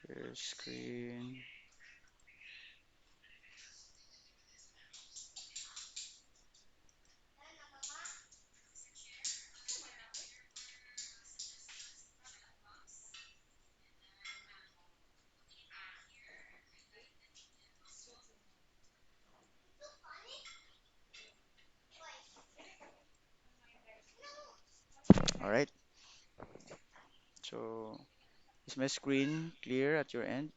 Share screen. All right. So is my screen clear at your end?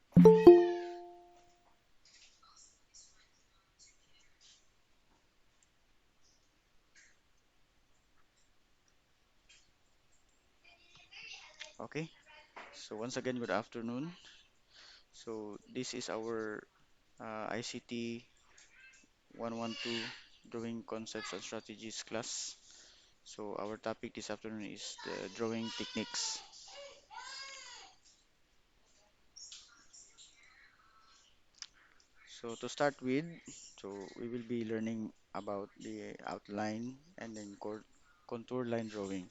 Okay. So once again, good afternoon. So this is our ICT 112 Drawing Concepts and Strategies class. So our topic this afternoon is the drawing techniques. So to start with, so we will be learning about the outline and then contour line drawing.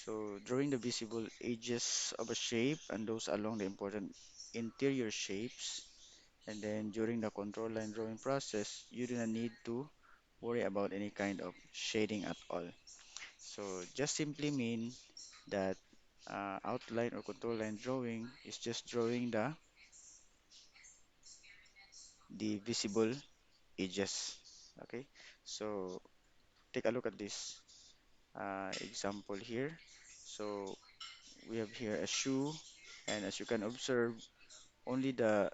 So drawing the visible edges of a shape and those along the important interior shapes. And then during the contour line drawing process, you do not need to worry about any kind of shading at all. So just simply mean that outline or contour line drawing is just drawing the visible edges. Okay, so take a look at this example here. So we have here a shoe, and as you can observe, only the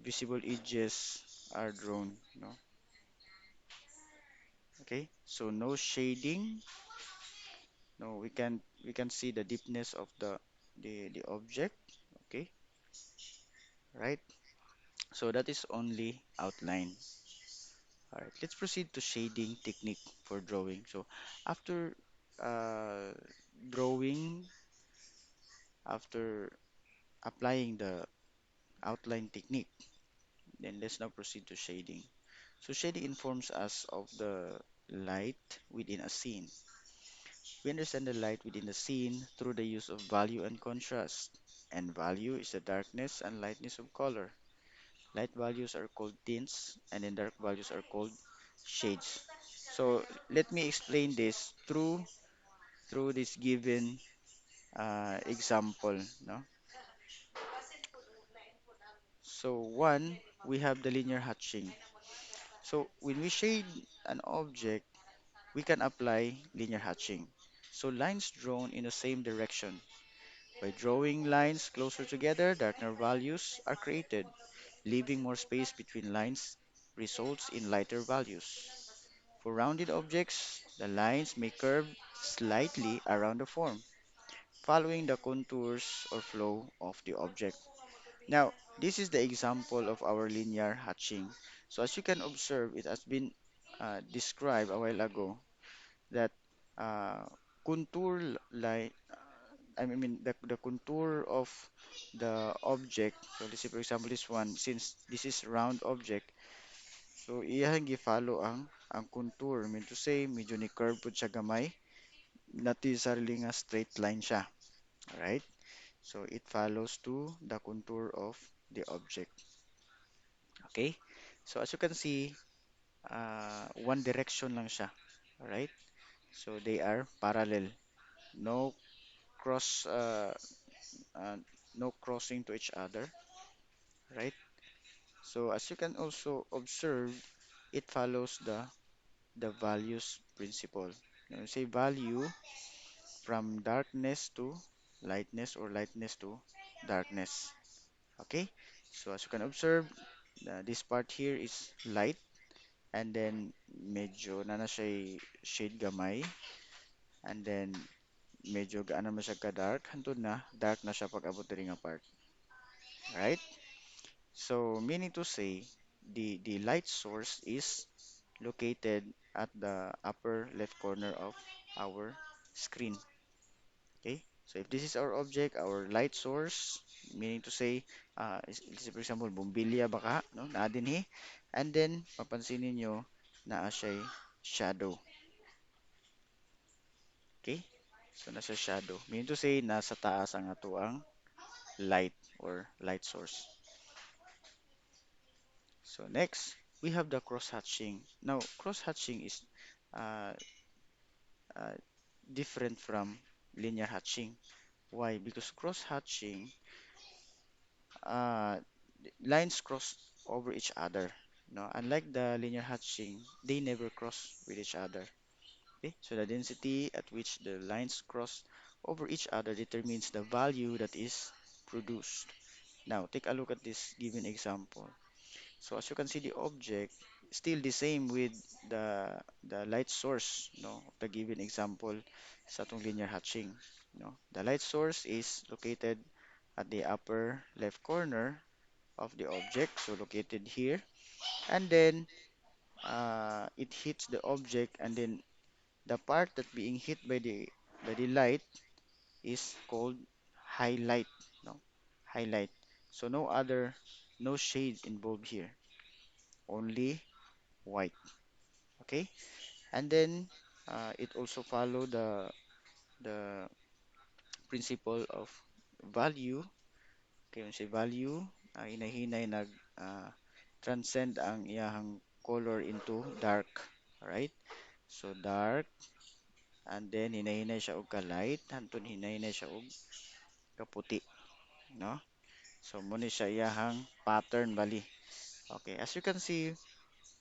visible edges are drawn. No, okay. So no shading. No, we can see the deepness of the object. Okay, right. So that is only outline. All right. Let's proceed to shading technique for drawing. So after uh, drawing, after applying the outline technique, then let's now proceed to shading. So shading informs us of the light within a scene. We understand the light within the scene through the use of value and contrast. And value is the darkness and lightness of color. Light values are called tints, and then dark values are called shades. So let me explain this through this given example. No? So one, we have the linear hatching. So when we shade an object, we can apply linear hatching. So lines drawn in the same direction. By drawing lines closer together, darker values are created. Leaving more space between lines results in lighter values. For rounded objects, the lines may curve slightly around the form, following the contours or flow of the object. Now, this is the example of our linear hatching. So as you can observe, it has been described a while ago that uh, contour line, I mean the contour of the object. So let's say for example this one, since this is round object, so iyang gi-follow ang contour. Mean to say, medyo ni curve po siya gamay, not necessarily nga straight line siya. Alright? So it follows to the contour of the object. Okay? So as you can see, one direction lang siya. Alright? So they are parallel. No cross uh, no crossing to each other, right? So as you can also observe, it follows the values principle. When we say value, from darkness to lightness or lightness to darkness. Okay? So as you can observe, this part here is light, and then medyo na siya shade gamay, and then medyo gaano naman siya ka-dark, hantod na dark na siya pag abot diri nga part. Right? So meaning to say, the light source is located at the upper left corner of our screen. Okay? So if this is our object, our light source, meaning to say, for example, bumbilya baka, no? Naa dinhi. And then, mapansin ninyo, naa siya'y shadow. Okay? So nasa shadow. Meaning to say, nasa taas ang atuang light or light source. So next, we have the cross-hatching. Now, cross-hatching is uh, uh, different from linear hatching. Why? Because cross-hatching, uh, lines cross over each other. No, unlike the linear hatching, they never cross with each other. Okay? So the density at which the lines cross over each other determines the value that is produced. Now, take a look at this given example. So as you can see, the object still the same with the light source, of the given example sa atong linear hatching. The light source is located at the upper left corner of the object, so located here, and then it hits the object, and then the part that being hit by the light is called highlight. No, highlight. So no shade involved here, only white. Okay, and then it also follow the principle of value. Okay, when say value, hinahinay uh, transcend ang iyahang color into dark. Alright? So dark, and then hinahinay siya og ka-light, hantun hinahinay siya og kaputi, no? So mo ni siya iyahang pattern bali. Okay, as you can see,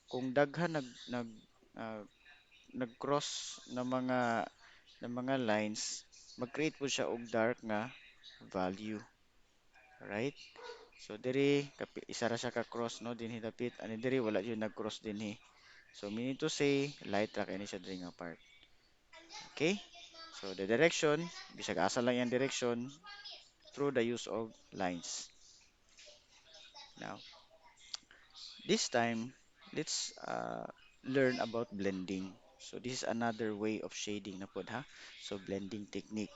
kung daghan ah, nag-cross na mga lines, mag-create po siya og dark nga value, right? So diri isa ra siya ka cross, no, dinhi dapit ani diri wala yun nag-cross dinhi. So meaning to say light ra kay ni siya diri nga part. Okay? So the direction, bisag asa lang yung direction through the use of lines. Now, this time let's learn about blending. So this is another way of shading na pod ha. So blending technique.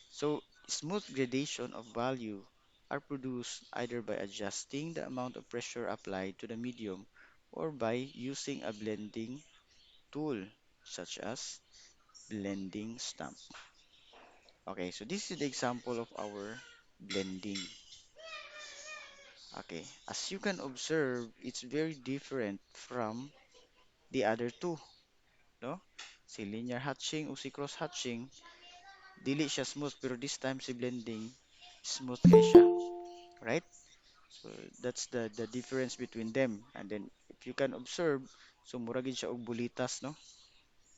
So smooth gradation of value are produced either by adjusting the amount of pressure applied to the medium or by using a blending tool such as blending stamp. Okay, so this is the example of our blending. Okay, as you can observe, it's very different from the other two, no? Si linear hatching o si cross hatching, dili siya smooth pero this time si blending smooth kay siya, right? So that's the difference between them. And then if you can observe, so mura gid siya og bulitas, no?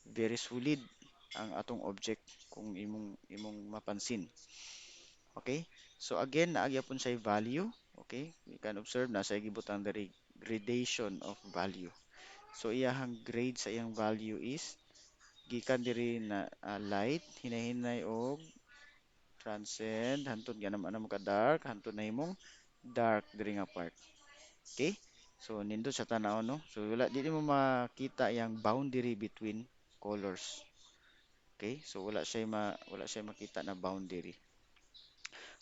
Very solid ang atong object kung imong mapansin. Okay? So again, naagyapon siya value. Okay? You can observe na sa gibutang the gradation of value. So iyahang grade sa iyang value is gikan diri na light, hinahinay og transcend, hantod ganam anam ka dark, hantod na himong dark diri nga part. Okay? So nindot sa tanaw, no? So wala di mo makita yang boundary between colors. Okay? So wala siya makita na boundary.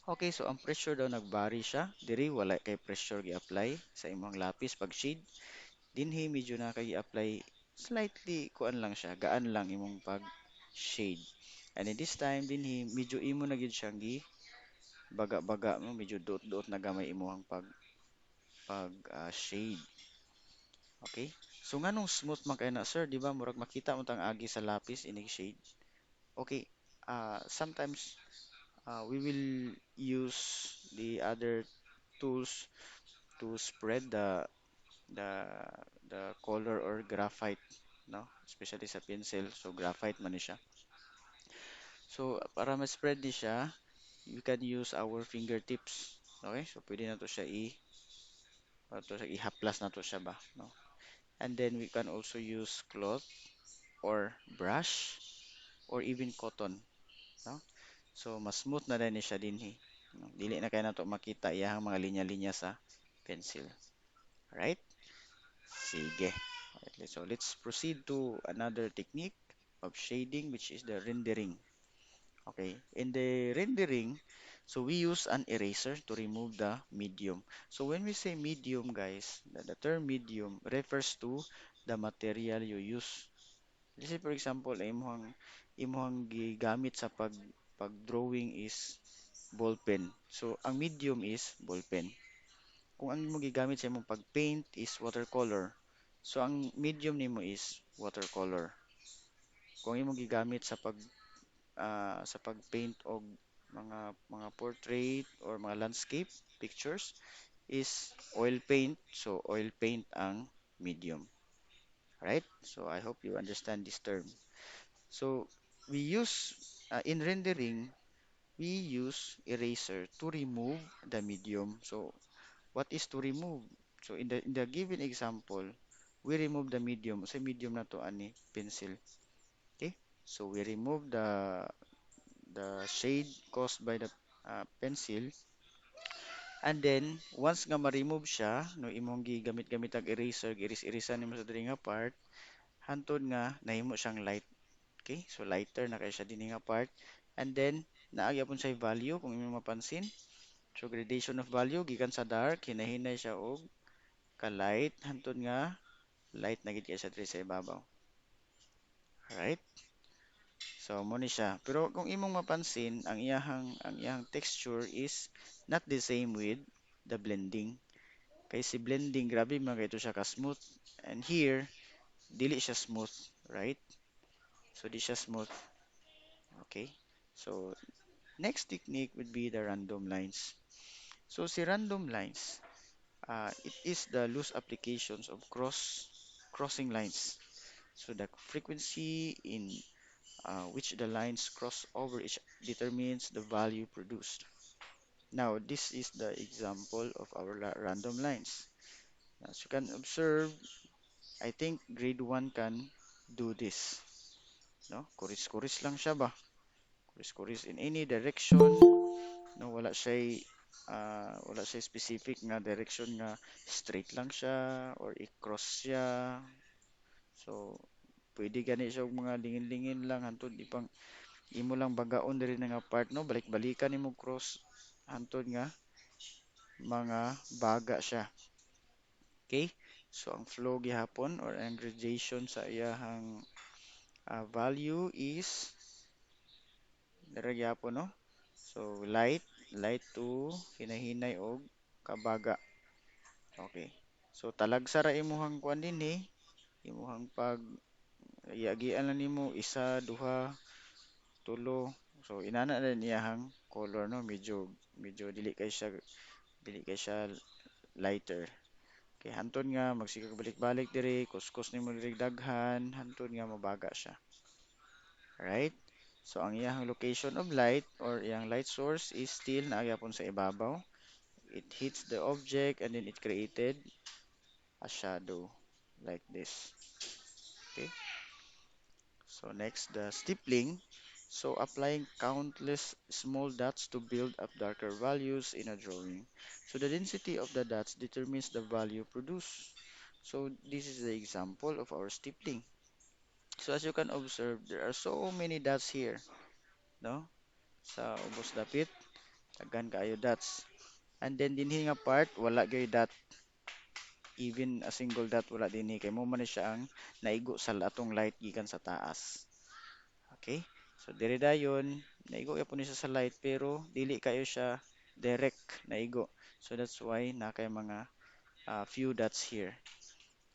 Okay, so ang pressure daw nagbari siya. Diri wala kay pressure gi-apply sa imong lapis pag shade. Dinhi medyo na kay apply slightly kuan lang siya, gaan lang imong pag shade. And in this time dinhi medyo imo na gyud siyang gi baga-baga mo, medyo duot-duot na gamay imong shade. Okay? So nganong smooth man kay na sir, di ba? Murag makita mo tang agi sa lapis inig shade. Okay. Sometimes we will use the other tools to spread the the color or graphite, no, especially sa pencil, so graphite man ni siya. So para ma-spread ni siya, you can use our fingertips. Okay, so pwede na to siya ihaplas na to siya ba, no? And then we can also use cloth or brush or even cotton, no? So mas smooth na din ni siya dinhi, no? Dili na kay nato makita iyang mga linya-linya sa pencil. Right? Sige. Okay, so let's proceed to another technique of shading, which is the rendering. Okay, in the rendering, so we use an eraser to remove the medium. So when we say medium, guys, the term medium refers to the material you use. Let's say for example, imuhang gigamit sa pag drawing is ballpen. So, ang medium is ballpen. Kung ang mo gigamit sa imong pag-paint is watercolor, so ang medium nimo is watercolor. Kung imong gigamit sa pag-paint og mga portrait or mga landscape pictures is oil paint, so oil paint ang medium. Right? So I hope you understand this term. So we use in rendering, we use eraser to remove the medium. So what is to remove? So in the given example, we remove the medium. Sa medium na to ani pencil. Okay? So we remove the shade caused by the pencil, and then once nga ma-remove siya, no imong gigamit-gamit ang eraser, giris-irisan nimo sa diri nga part, hantod nga nahimo siyang light. Okay? So lighter na kay siya dinhi nga part. And then naagyapon sa value kung imong mapansin. So gradation of value gikan sa dark hinahinay siya og ka light hantod nga light na gid kay siya diri sa ibabaw. Alright? So mo ni siya. Pero kung imong mapansin, ang iyahang texture is not the same with the blending. Kay si blending grabe man kay siya ka smooth. And here dili siya smooth, right? So di siya smooth. Okay? So next technique would be the random lines. So si random lines, it is the loose applications of crossing lines. So the frequency in which the lines cross over each determines the value produced. Now, this is the example of our random lines. As you can observe, I think grade 1 can do this. No? Kuris-kuris lang siya ba? Kuris-kuris in any direction. No, wala siya specific nga direction nga straight lang siya or i-cross siya. So, pwede gani siya og mga lingin-lingin lang hantod ipang imo lang bagaon diri na nga part no balik-balikan nimo cross hantod nga mga baga siya. Okay? So ang flow gihapon or ang gradation sa iyahang value is dira gihapon no. So light to hinahinay og kabaga. Okay. So talagsa ra imuhang kuan dinhi, imuhang pag iagian lang nimo isa, duha, tulo. So inana na iyahang color no, medyo dili kay siya lighter. Kay hantod nga magsikag balik-balik diri, kuskus nimo diri daghan, hantod nga mabaga siya. Right? So ang iyang location of light or iyang light source is still naagyapon sa ibabaw. It hits the object and then it created a shadow like this. Okay? So next, the stippling. So applying countless small dots to build up darker values in a drawing. So the density of the dots determines the value produced. So this is the example of our stippling. So as you can observe, there are so many dots here, no? Sa ubos dapit, daghan kaayo dots. And then dinhi nga part, wala gyud dot, even a single dot wala dinhi kay mo man ni siya ang naigo sa atong light gikan sa taas. Okay? So diri dayon, naigo gyapon ni siya sa light pero dili kayo siya direct naigo. So that's why na kay mga few dots here.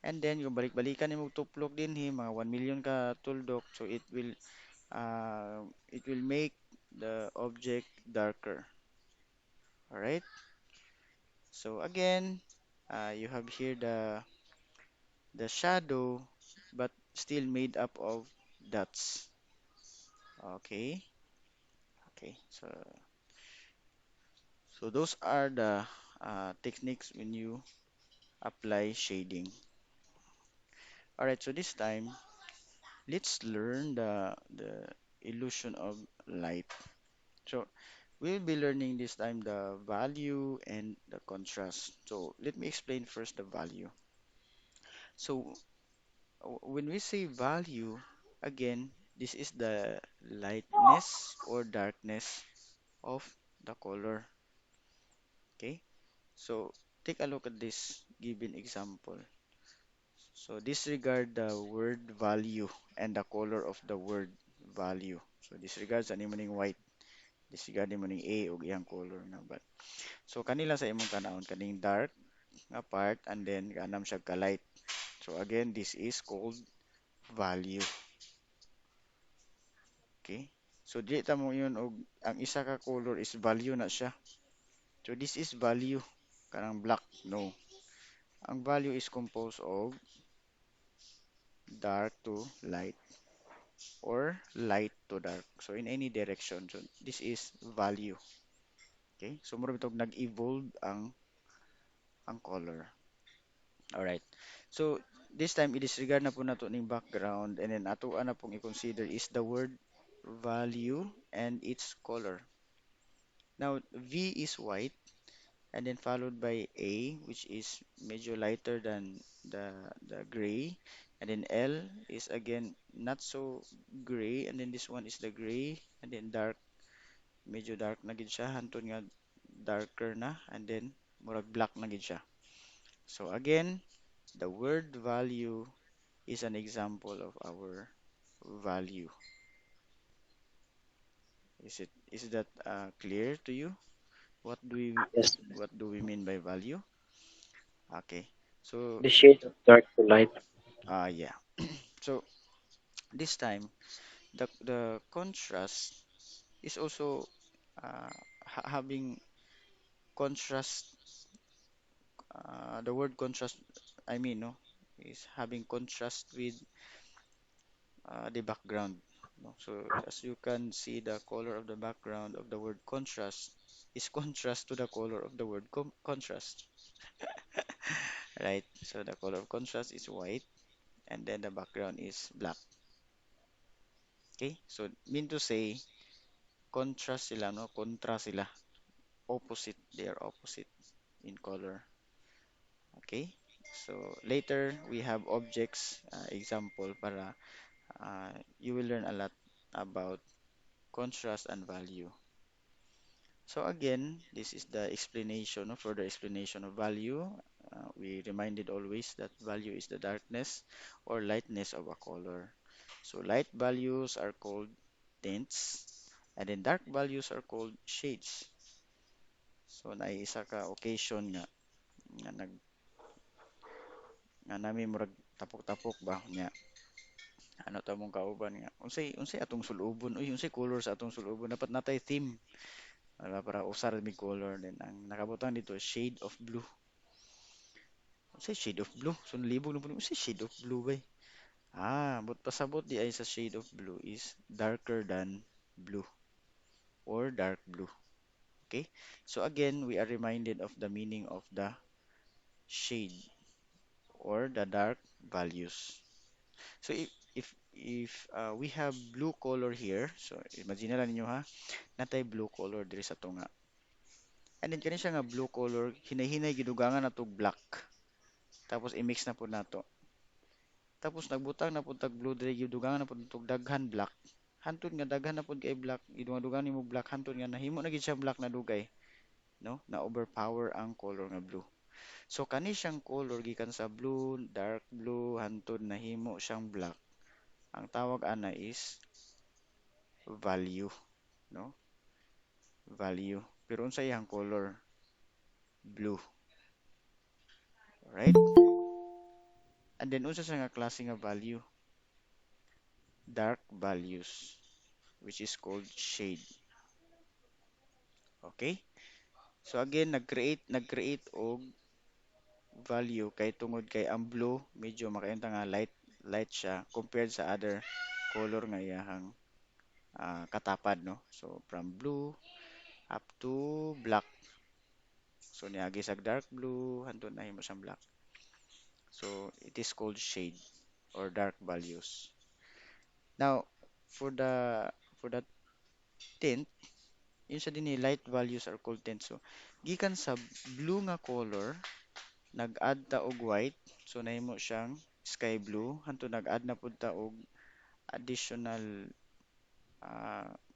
And then yung balik-balikan nimo tuplok dinhi mga 1 million ka tuldok, so it will make the object darker. All right? So again, you have here the shadow but still made up of dots. Okay? Okay. So those are the techniques when you apply shading. All right, so this time let's learn the illusion of light. So we'll be learning this time the value and the contrast. So let me explain first the value. So when we say value, again, this is the lightness or darkness of the color. Okay? So take a look at this given example. So disregard the word value and the color of the word value. So disregard sa nimo ning white. Disregard mo ning A ug iyang color nga ba. So kanila sa imong tanawon kaning dark nga part and then kanam siya ka light. So again, this is called value. Okay? So di ta mo yun og ang isa ka color is value na siya. So this is value kanang black. No. Ang value is composed of dark to light or light to dark. So in any direction. So this is value. Okay? So mura bitog nag-evolve ang color. All right. So this time i-disregard na po nato ning background and then ato na pong i-consider is the word value and its color. Now V is white and then followed by A which is medyo lighter than the gray and then L is again not so gray and then this one is the gray and then dark medyo dark na gid siya hantod nga darker na and then murag black na gid siya. So again, the word value is an example of our value. Is that clear to you? What do we Yes, what do we mean by value? Okay. So the shade of dark to light. yeah. So this time the contrast is also having contrast the word contrast I mean no is having contrast with the background. No? So as you can see, the color of the background of the word contrast is contrast to the color of the word contrast, right? So the color of contrast is white, and then the background is black. Okay, so mean to say, contrast sila, no? Kontra sila, opposite. They are opposite in color. Okay, so later we have objects example para you will learn a lot about contrast and value. So again, this is the explanation, no, further explanation of value. We reminded always that value is the darkness or lightness of a color. So light values are called tints, and then dark values are called shades. So naisa ka occasion nga nga nami murag tapok-tapok ba nya ano ta mong kauban nga unsay atong sulubon uy unsay color sa atong sulubon dapat natay theme wala para usar mi color din ang nakabutang dito shade of blue. Say shade of blue. So nalibog na po say shade of blue ba? But pasabot di ay sa shade of blue is darker than blue or dark blue. Okay? So again, we are reminded of the meaning of the shade or the dark values. So if we have blue color here, so imagine na ninyo ha, natay blue color diri sa tunga. And then kani siya nga blue color, hinay-hinay gidugangan nato black. Tapos i-mix na po nato. Tapos nagbutang na pud tag blue diri gidugangan na pud tog daghan black. Hantod nga daghan na pud kay black, gidugang nimo black hantod nga nahimo na gid siya black na dugay, no? Na overpower ang color nga blue. So kani siyang color gikan sa blue, dark blue hantod nahimo siyang black. Ang tawag ana is value, no? Value. Pero unsa iyang color? Blue, right? And then unsa siya nga klase nga value? Dark values, which is called shade. Okay? So again, nag-create og value kay tungod kay ang blue medyo makainta nga light siya compared sa other color nga iyahang katapad no. So from blue up to black. So niagi sa dark blue hantod na himo siyang black. So it is called shade or dark values. Now for the tint, yun sa dinhi light values are called tint. So gikan sa blue nga color nag-add ta og white so nahimo siyang sky blue hanto nag-add na pud ta og additional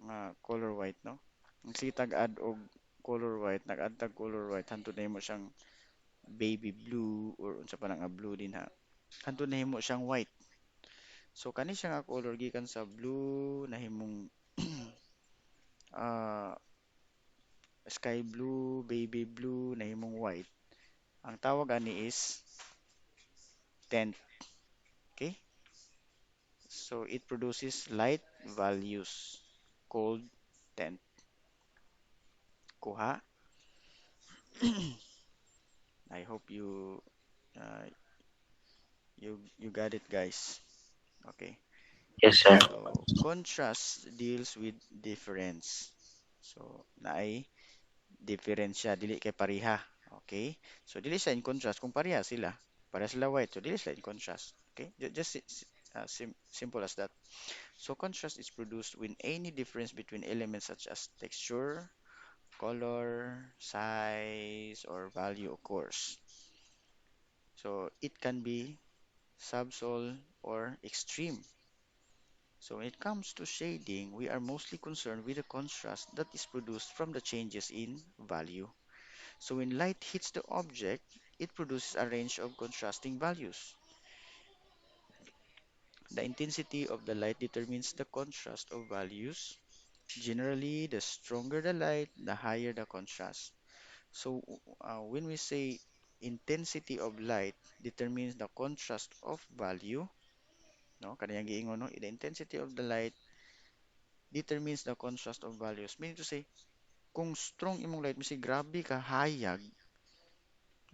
nga color white no ang sitag add og color white nag-add tag color white hanto nahimo siyang baby blue or unsa pa na nga blue din ha hanto nahimo siyang white so kani siya nga color gikan sa blue nahimong sky blue, baby blue, nahimong white. Ang tawag ani is tint. Okay? So it produces light values called tint. Kuha. I hope uh, you got it, guys. Okay. Yes, sir. So contrast deals with difference. So naay difference siya dili kay pareha. Okay? So dili siya in contrast kung pareha sila. Pareha sila white, so dili sila in contrast. Okay? Just simple as that. So contrast is produced when any difference between elements such as texture, color, size, or value occurs. So it can be subtle or extreme. So when it comes to shading, we are mostly concerned with the contrast that is produced from the changes in value. So when light hits the object, it produces a range of contrasting values. The intensity of the light determines the contrast of values. Generally, the stronger the light, the higher the contrast. So when we say intensity of light determines the contrast of value, no, kaniyang giingon no, the intensity of the light determines the contrast of values. Meaning to say, kung strong imong light, masi grabe ka hayag,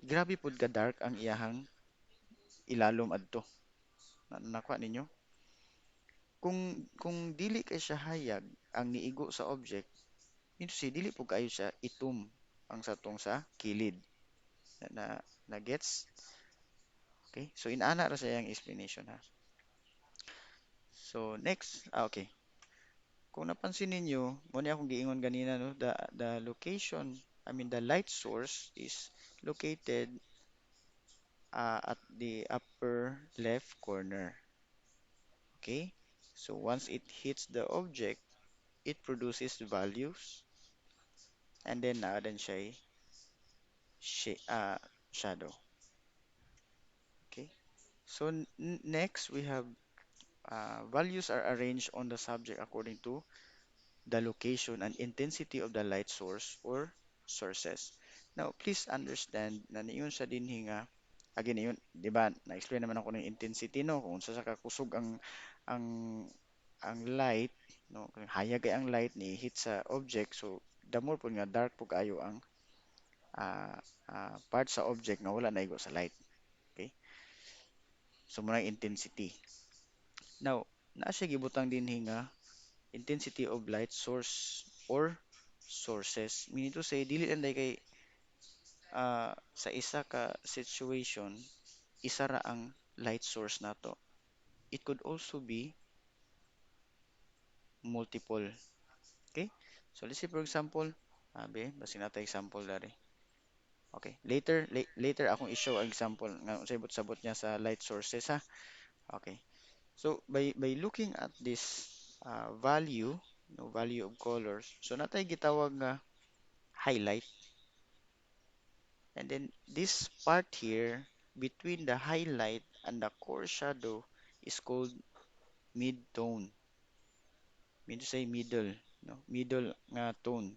grabe pud ka dark ang iyahang ilalom adto. Nakuha ninyo? Kung dili kay siya hayag ang niigo sa object, meaning to say, dili po kayo siya itum ang satong sa kilid. Na, na, na gets? Okay? So inaana ra sa iyang explanation ha. So next, okay. Kung napansin ninyo, mo ni akong giingon ganina no, the location, I mean the light source is located at the upper left corner. Okay? So once it hits the object, it produces values and then then siya shadow. Okay? So next we have values are arranged on the subject according to the location and intensity of the light source or sources. Now, please understand na niyon sa dinhi nga again yun, 'di ba? Na-explain naman ako ng intensity no kung sa kakusog ang ang light no, kung hayag kay ang light ni hit sa object so the more po nga dark po kayo ang ah, part sa object nga wala naigo sa light. Okay? So muna intensity. Now, naa siya gibutang dinhi nga intensity of light source or sources. Meaning to say, dili lang kay sa isa ka situation, isa ra ang light source nato. It could also be multiple. Okay? So let's say for example, basin nato example dari. Okay, later akong i-show ang example nga unsay sabot niya sa light sources ha. Okay. So by looking at this value, no, value of colors, so natay gitawag nga highlight. And then this part here between the highlight and the core shadow is called mid-tone. Mean to say middle, no? Middle nga tone,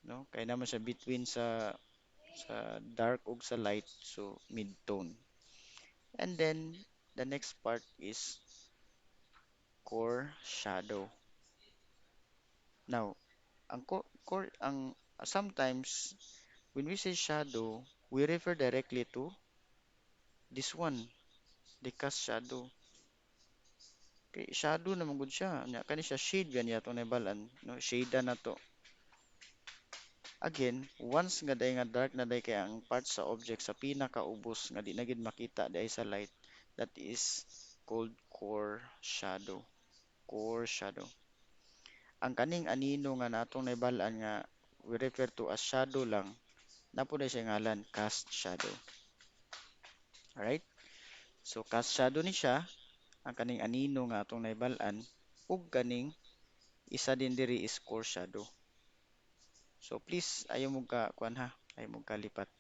no? Kaya naman siya between sa dark ug sa light, so mid-tone. And then the next part is core shadow. Now, ang core ang sometimes when we say shadow, we refer directly to this one, the cast shadow. Kay shadow naman gud siya. Nya kani siya shade yan yato na balan, no? Shade na to. Again, once nga day nga dark na day kay ang part sa object sa pinakaubos nga di na gid makita day sa light, that is called core shadow. Core shadow. Ang kaning anino nga natong naibalaan nga we refer to as shadow lang, napo na siya ngalan cast shadow. Alright? So cast shadow ni siya ang kaning anino nga atong naibalaan ug kaning isa din diri is core shadow. So please ayaw mo ka kuan ha, ayaw mo kalipat.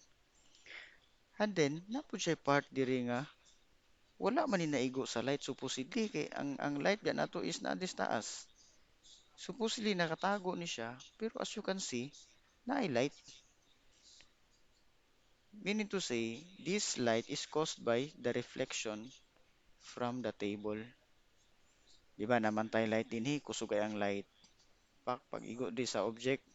And then napo siya part diri nga wala man ni naigo sa light supposedly kay ang light ga nato is na dis taas. Supposedly nakatago ni siya pero as you can see na light. Meaning to say, this light is caused by the reflection from the table. Di ba, namantay light din, kusog ay ang light. Pag igo di sa object,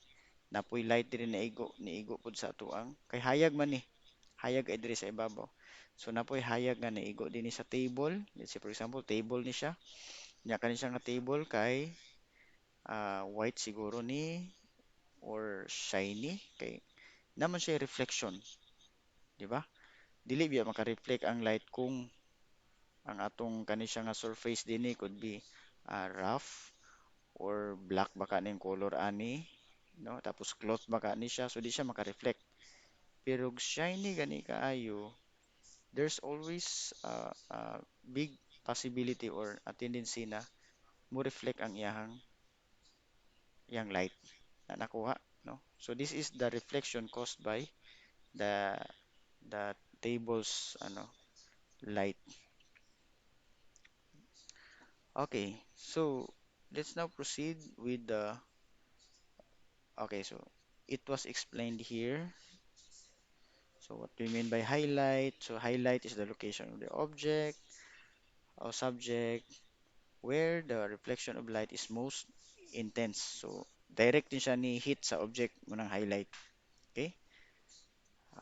napoy light din niigo pud sa atuang. Kay hayag man ni, hayag ay diri sa ibabaw. So napoy hayag nga naigo din ni sa table. Let's say for example, table ni siya. Nya kani siya nga table kay white siguro ni or shiny kay naman siya reflection, di ba? Dili biya maka-reflect ang light kung ang atong kani siya nga surface dinhi could be rough or black baka ning color ani, no? Tapos cloth baka ni siya so di siya maka-reflect. Pero og shiny gani kaayo, there's always a big possibility or a tendency na mo reflect ang iyang light na nakuha, no? So this is the reflection caused by the the table's light. Okay, so let's now proceed with the okay, so it was explained here. So what do we mean by highlight? So highlight is the location of the object or subject where the reflection of light is most intense. So direct din siya ni hit sa object mo ng highlight. Okay?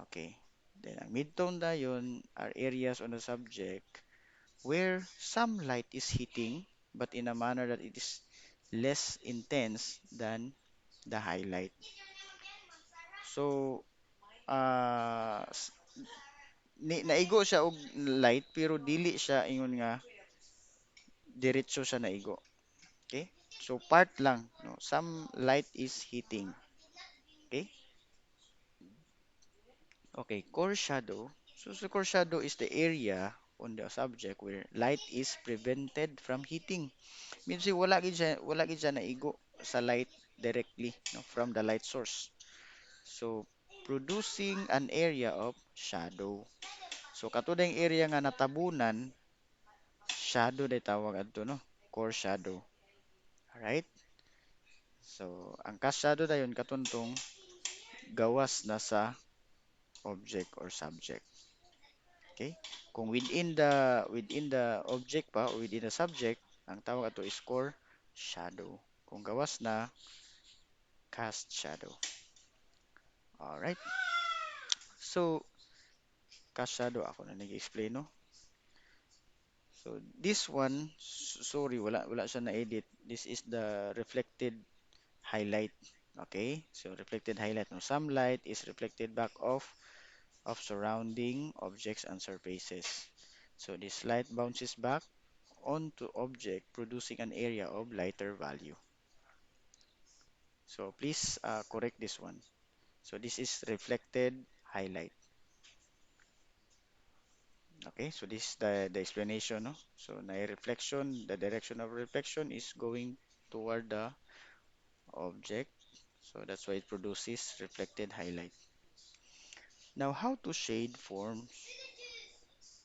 Okay. Then ang midtone dayon are areas on the subject where some light is hitting but in a manner that it is less intense than the highlight. So, naigo siya og light pero dili siya ingon nga diretso siya naigo. Okay? So, part lang, no? Some light is hitting. Okay? Okay, core shadow. So, core shadow is the area on the subject where light is prevented from hitting. Means wala gid siya naigo sa light directly, no, from the light source. So, producing an area of shadow. So, kato yung area nga natabunan, shadow day tawag adto, no? Core shadow. Alright? So, ang cast shadow dayon katuntong gawas na sa object or subject. Okay? Kung within the object pa or within the subject, ang tawag ato is core shadow. Kung gawas na, cast shadow. Alright? So, cast shadow ako na nag-explain, no? So, this one, sorry, wala siya na-edit. This is the reflected highlight. Okay? So, reflected highlight. No, some light is reflected back of surrounding objects and surfaces. So, this light bounces back onto object, producing an area of lighter value. So, please correct this one. So, this is reflected highlight. Okay, so this is the explanation, no? So, na reflection, the direction of reflection is going toward the object. So, that's why it produces reflected highlight. Now, how to shade forms?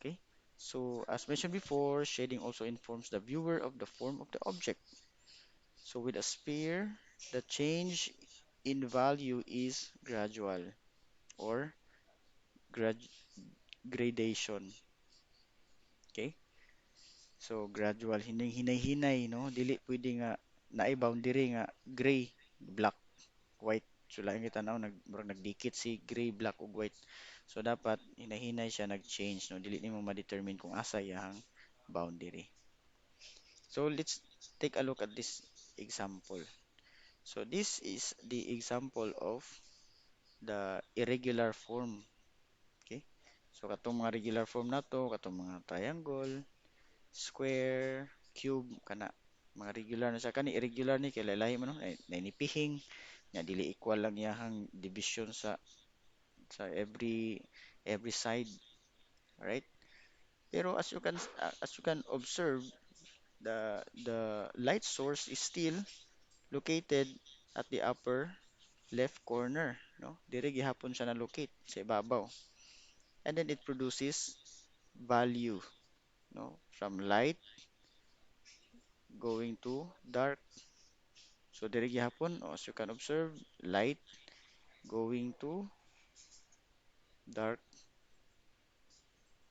Okay, so as mentioned before, shading also informs the viewer of the form of the object. So, with a sphere, the change in value is gradual or grad gradation. Okay, so gradual, hinay-hinay, no? Dili pwede nga naay boundary nga gray, black, white. So lain kita tanaw murag nagdikit si gray, black ug white. So dapat hinay-hinay siya nag-change, no? Dili nimo ma-determine kung asa iyang boundary. So let's take a look at this example. So this is the example of the irregular form. Okay? So katong mga regular form nato, katong mga triangle, square, cube, kana mga regular na siya. Kani irregular ni kay lahi man no, nainipihing, nya dili equal lang iyang division sa every side, right? Pero as you can observe, the light source is still located at the upper left corner, no? Dire gihapon siya na locate sa ibabaw. And then it produces value, no? From light going to dark. So dire gihapon, as you can observe, light going to dark.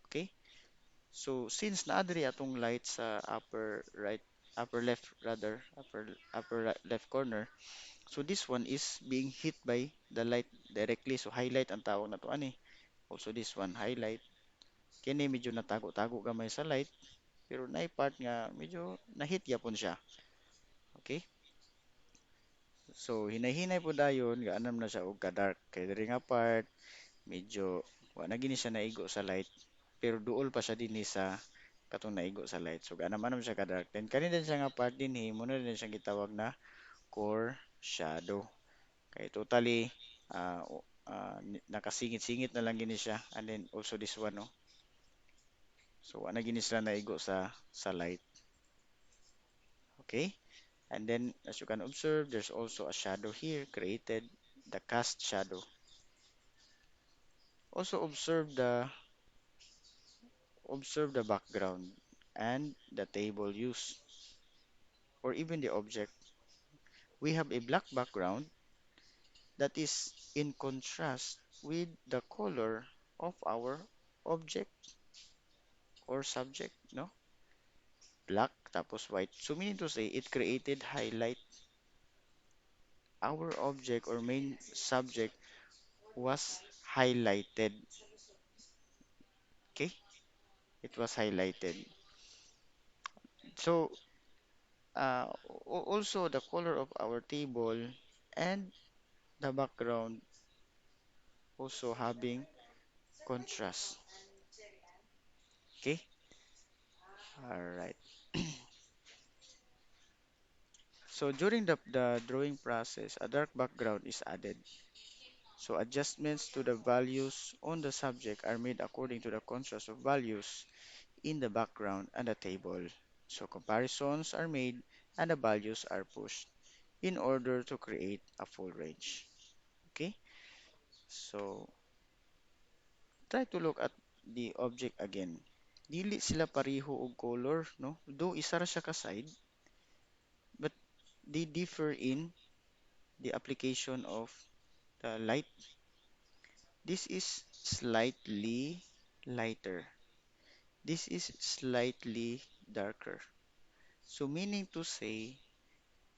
Okay? So since naadiri atong light sa upper left rather, left corner, so this one is being hit by the light directly. So highlight ang tawag na to ani. Also this one highlight. Kini medyo natago-tago gamay sa light, pero na part nga medyo nahit yapon siya. Okay? So hinay-hinay po dayon gaanam na siya og ka-dark. Kay diri nga part medyo wa na gini siya naigo sa light, pero duol pa siya dinhi sa katong naigo sa light. So ganam-anam siya ka-dark. Then kani din siya nga part dinhi mo na din siya gitawag na core shadow. Kay totally nakasingit-singit na lang gini siya. And then also this one no. So wa na gini sila naigo sa light. Okay? And then as you can observe, there's also a shadow here created, the cast shadow. Also observe the background and the table used, or even the object. We have a black background that is in contrast with the color of our object or subject, no? Black tapos white. So meaning to say, it created highlight. Our object or main subject was highlighted. Okay? It was highlighted. So also the color of our table and the background also having contrast. Okay? All right. So during the drawing process, a dark background is added. So adjustments to the values on the subject are made according to the contrast of values in the background and the table. So comparisons are made and the values are pushed in order to create a full range. Okay? So try to look at the object again. Dili sila pareho og color, no? Though isa ra siya ka side, but they differ in the application of the light. This is slightly lighter. This is slightly darker. So meaning to say,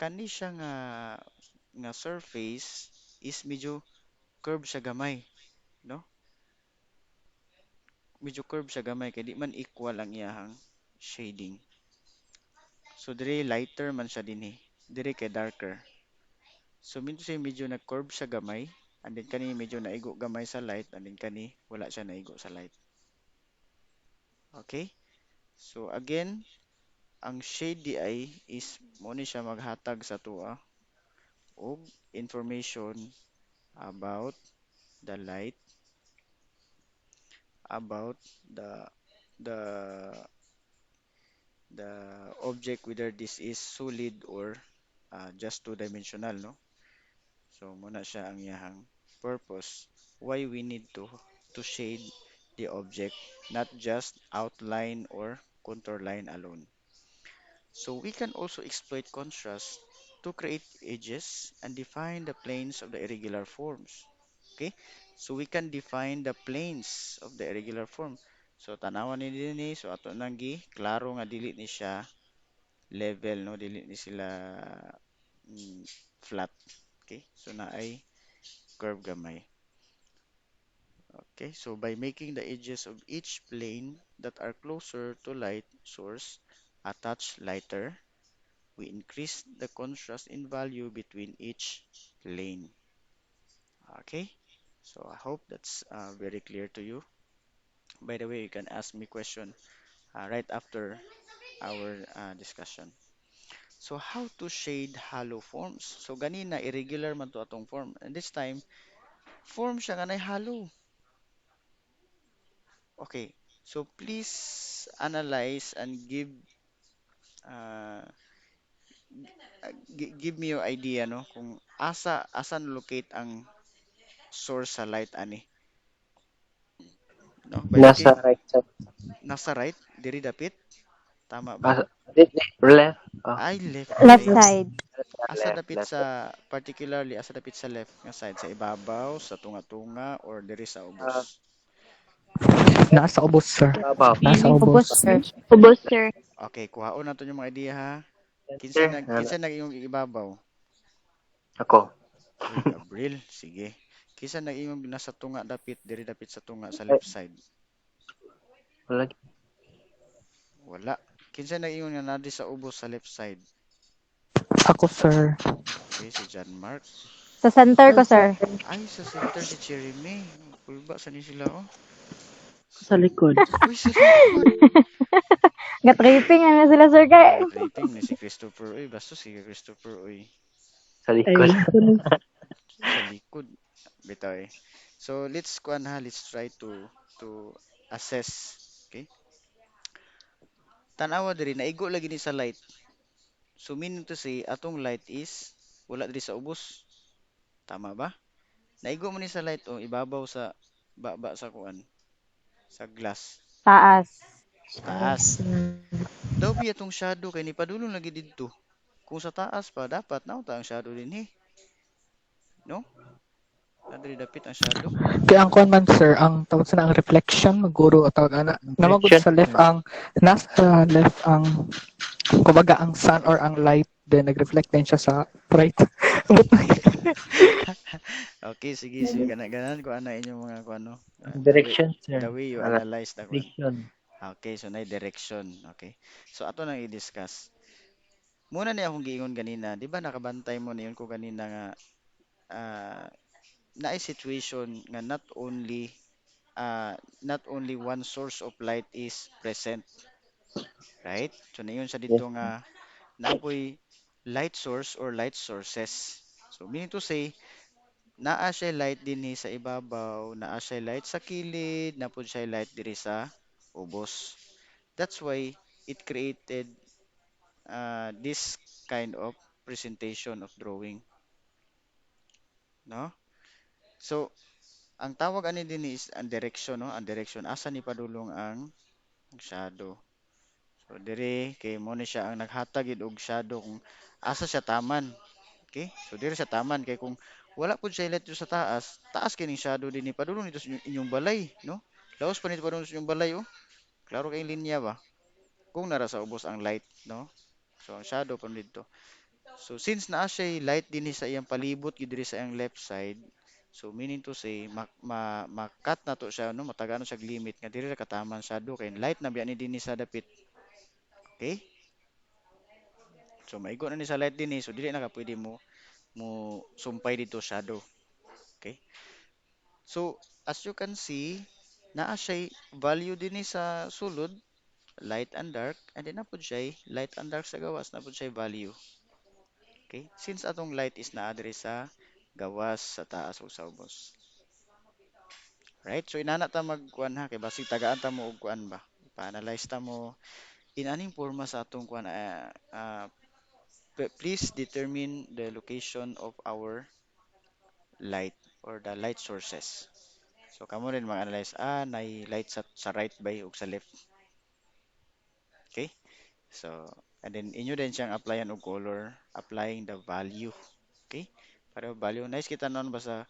kani siya nga surface is medyo curve siya gamay, no? Medyo curve siya gamay kay di man equal ang iyahang shading. So dire lighter man siya dinhi. Dire kay darker. So mean to say medyo na-curve siya gamay, and then kani medyo naigo gamay sa light, and then kani wala siya naigo sa light. Okay? So again, ang shade di ay is mo ni siya maghatag sa tuwa og information about the light, about the the the object, whether this is solid or just two-dimensional, no? So muna siya ang iyahang purpose why we need to shade the object, not just outline or contour line alone. So we can also exploit contrast to create edges and define the planes of the irregular forms. Okay? So we can define the planes of the irregular form. So tanawan ni dinhi, so ato nang klaro nga dili ni siya level, no, dili ni sila mm, flat. Okay? So na ay curve gamay. Okay? So by making the edges of each plane that are closer to light source a touch lighter, we increase the contrast in value between each plane. Okay? So I hope that's very clear to you. By the way, you can ask me question right after our discussion. So how to shade hollow forms? So ganina irregular man to atong form. And this time, form siya nga nay hollow. Okay. So please analyze and uh, give me your idea no kung asan locate ang source sa light ani. No, by the Nasa case right side. nasa right diri dapit. Tama ba? Ah, left. Oh, Ay, left Left side. side. Asa left, dapit left. sa, particularly, asa dapit sa left nga side? Sa ibabaw, sa tunga-tunga, or diri sa ubos? Ah, Nasa ubos, sir. babaw. Nasa ubos. Ubos, sir. Ubos, sir. Okay, kuhaon na to yung mga idea ha. Center. Kinsa nag iyong ibabaw? Ako. Uy, Gabriel, sige. Kinsa nag iyong nasa tunga dapit, diri dapit sa tunga sa Ay, left side? wala. Wala. Kinsa nag iyong nga nadi sa ubos sa left side? Ako, sir. Okay, si John Mark. Sa center ko, sir. Ay, sa center si Cherry May. Kulba sa ni sila oh. Sa So, likod. uy, sa likod. Ga-tripping na sila, sir, kay. Tripping ni si Christopher. Uy, basta si Christopher. Uy, Sa Ay, likod. wala ko nun. sa likod. Bitaw eh. So, let's try to assess. Okay? Tanawa diri, naigo lagi ni sa light. So, meaning to say, atong light is wala diri sa ubos. Tama ba? Naigo mo ni sa light o ibabaw sa baba sa kuan, sa glass. Taas. Taas. Sir. Daw biya tong shadow kay ni padulong lagi didto. Kung sa taas pa dapat nauta ang shadow din no? Nadiri dapit ang shadow. Kaya ang kuan man, sir, ang tawag sa ang reflection, maguro o tawag ana. Namagod Direction. sa left ang, nasa left ang, kumbaga ang sun or ang light, then nag-reflect din siya sa right. Okay, sige, sige. Ganan ko ana inyong mga kuano. Direction, The sir. way you Ala, analyze the kuan. vision. Okay, so na direction. Okay. So ato nang i-discuss. Muna niya akong giingon ganina, di ba nakabantay mo niyon ko ganina nga ah, naay situation nga not only one source of light is present, right? So nayon sa Yes. dito nga naapoy light source or light sources. So meaning to say, naa siya light dinhi sa ibabaw, naa siya light sa kilid, napud siya light diri sa ubos. That's why it created this kind of presentation of drawing, no? So ang tawag ani din is ang direction, no? Ang direction asa ni padulong ang shadow. So dire kay mo ni siya ang naghatag gid og shadow kung asa siya taman. Okay? So dire sa taman kay kung wala pud siya let sa taas, taas kining shadow din ni padulong nito sa inyong balay, no? Laos pa nito padulong sa inyong balay oh. Klaro kay linya ba? Kung nara sa ubos ang light, no? So ang shadow pa dito. So since naa siya light dinhi sa iyang palibot gid diri sa iyang left side, so meaning to say makat na to siya no, matagano siya limit nga diri ra kataman shadow kay light na biya ni dinhi sa dapit. Okay? So maigo na ni sa light dinhi so dili na ka pwede mo sumpay dito shadow. Okay? So as you can see, naa siya value dinhi sa sulod, light and dark, and then napud siya light and dark sa gawas, napud siya value. Okay? Since atong light is naa diri sa gawas, sa taas ug sa ubos. Right? So inana ta magkuan ha kay basig tagaan ta mo og kuan ba. Pa-analyze ta mo in aning porma sa atong kuan please determine the location of our light or the light sources. So kamo rin mag-analyze nay light sa right ba ug sa left. Okay? So and then inyo din siyang applyan og color, applying the value. Okay? Para value nice kita non ba sa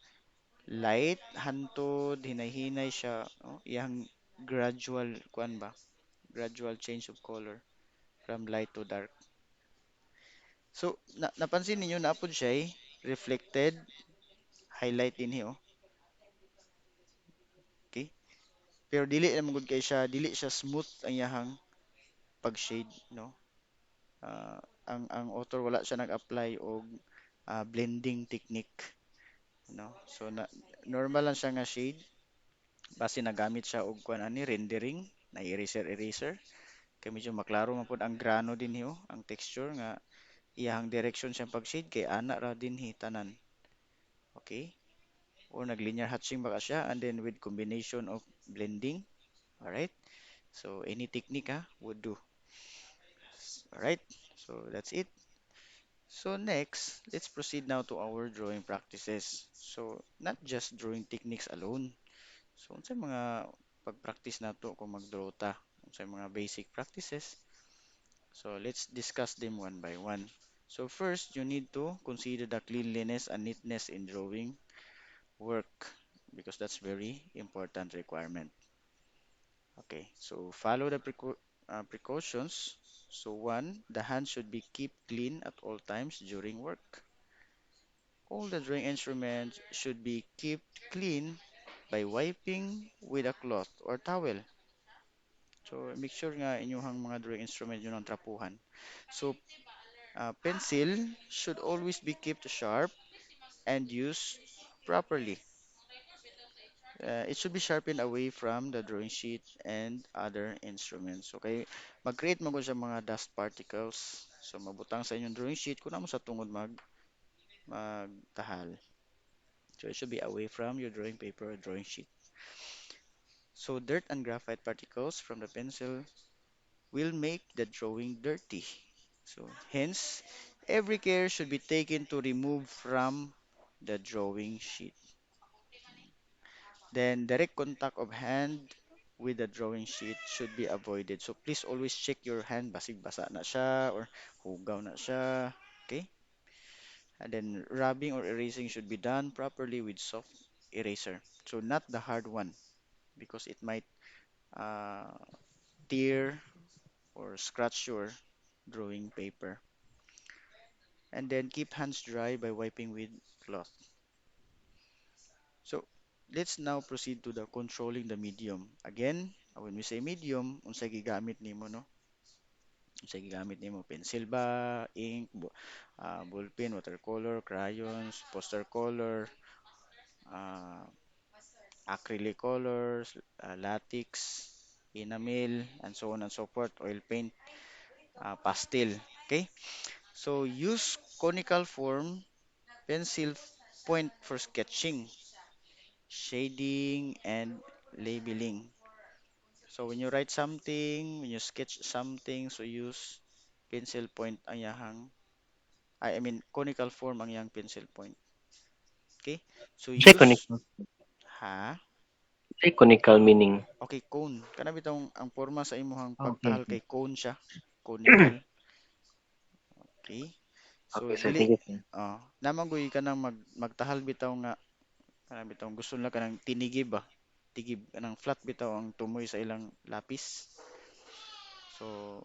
light hantod hinay-hinay siya oh, iyang gradual kuan ba gradual change of color from light to dark. So napansin ninyo na apod siya reflected highlight din oh. Okay, pero dili naman gud kay siya, dili siya smooth ang iyahang pag-shade, no? Ah, ang author wala siya nag-apply og blending technique, no? So normal lang siya nga shade base nagamit siya og kuan ani rendering na eraser kay medyo maklaro man pud ang grano dinhi oh, ang texture nga iyahang direction siyang pag-shade kay ana ra dinhi tanan. Okay? Or nag-linear hatching baka siya and then with combination of blending. Alright? So any technique would do. Alright? So that's it. So next, let's proceed now to our drawing practices. So not just drawing techniques alone. So unsay mga pag-practice nato kung mag-draw ta? Unsay mga basic practices? So let's discuss them one by one. So first, you need to consider the cleanliness and neatness in drawing work because that's very important requirement. Okay, so follow the precautions. So one, the hand should be kept clean at all times during work. All the drawing instruments should be kept clean by wiping with a cloth or towel. So make sure nga inyong mga drawing instrument yun ang trapuhan. So pencil should always be kept sharp and used properly. It should be sharpened away from the drawing sheet and other instruments. Okay? Mag-create mo ko sa mga dust particles. So mabutang sa inyong drawing sheet kung mo sa tungod magtahal. So it should be away from your drawing paper or drawing sheet. So dirt and graphite particles from the pencil will make the drawing dirty. So hence, every care should be taken to remove from the drawing sheet. Then direct contact of hand with the drawing sheet should be avoided. So please always check your hand, basig basa na siya or hugaw na siya. Okay? And then rubbing or erasing should be done properly with soft eraser. So not the hard one because it might uh, tear or scratch your drawing paper. And then keep hands dry by wiping with cloth. So let's now proceed to the controlling the medium. Again, when we say medium, unsay gigamit nimo no? Unsay gigamit nimo? Pencil ba, ink, ballpen, watercolor, crayons, poster color, uh, acrylic colors, latex, enamel, and so on and so forth, oil paint, pastel. Okay? So use conical form pencil point for sketching, shading, and labeling. So when you write something, when you sketch something, so use pencil point ang yahang, I mean conical form ang yang pencil point. Okay? So Say use conical. ha. Say conical meaning. Okay, cone. Kana bitong ang forma sa imuhang Okay. pagtahal kay cone siya. Conical. Okay? So Okay, sir. dili Thank you, sir. namangoy ka nang magtahal bitaw nga kana bitaw gusto nila ka ng tinigib ba. Tigib kanang flat bitaw ang tumoy sa ilang lapis. So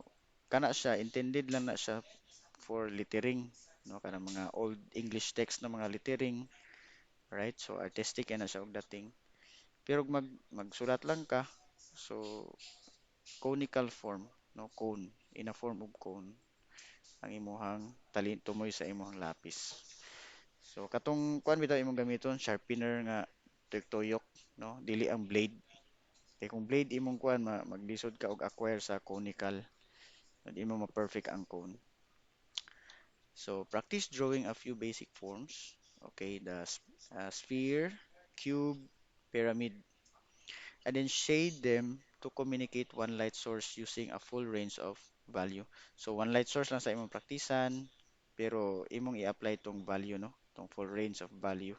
kana siya intended lang na siya for lettering no kana mga old English text na mga lettering, right? So artistic na siya og dating. Pero kung magsulat lang ka, so conical form, no cone, in a form of cone ang imuhang talin tumoy sa imuhang lapis. So katong kuan bitaw imong gamiton sharpener nga tuyok no, dili ang blade. Kay kung blade imong kuan maglisod ka og acquire sa conical, di mo ma-perfect ang cone. So practice drawing a few basic forms. Okay, the sphere, cube, pyramid, and then shade them to communicate one light source using a full range of value. So one light source lang sa imong praktisan, pero imong i-apply tong value no, tong full range of value.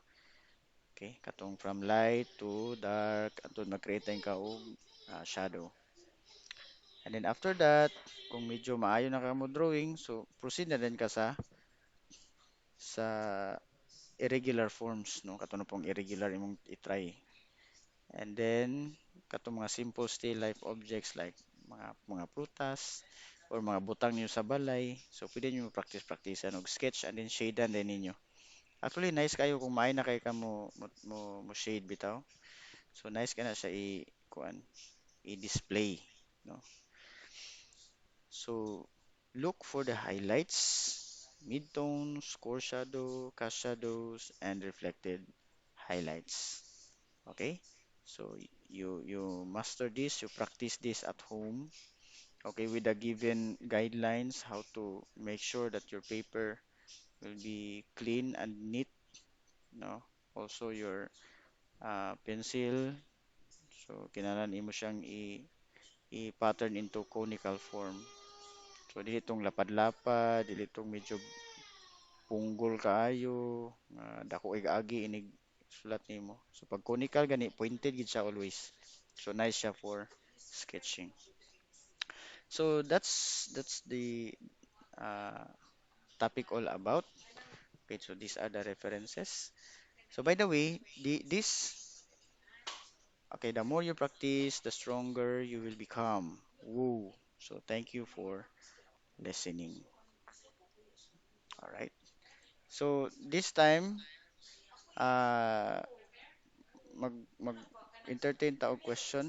Okay, katong from light to dark until mag-create ka og shadow. And then after that, kung medyo maayo na ka mo drawing, so proceed na din ka sa irregular forms no, katong pong irregular imong i-try. And then katong mga simple still life objects like mga prutas or mga butang niyo sa balay. So pwede niyo practice og sketch and then shadean din ninyo. Actually nice kayo kung maay na kay ka mo shade bitaw. So nice ka na siya kuan i-display no. So look for the highlights, midtones, core shadow, cast shadows, and reflected highlights. Okay? So you master this, you practice this at home. Okay, with the given guidelines how to make sure that your paper will be clean and neat, no? Also your pencil, so kinahanglan imo siyang i-pattern into conical form. So dili tong lapad-lapad, dili tong medyo punggol kaayo, dako ig-agi inig sulat nimo. So pag conical gani pointed gid siya always. So nice siya for sketching. So that's the uh, topic all about. Okay, so these are the references. So by the way, this okay, the more you practice, the stronger you will become. Woo. So thank you for listening. All right. So this time, uh, mag entertain ta og question.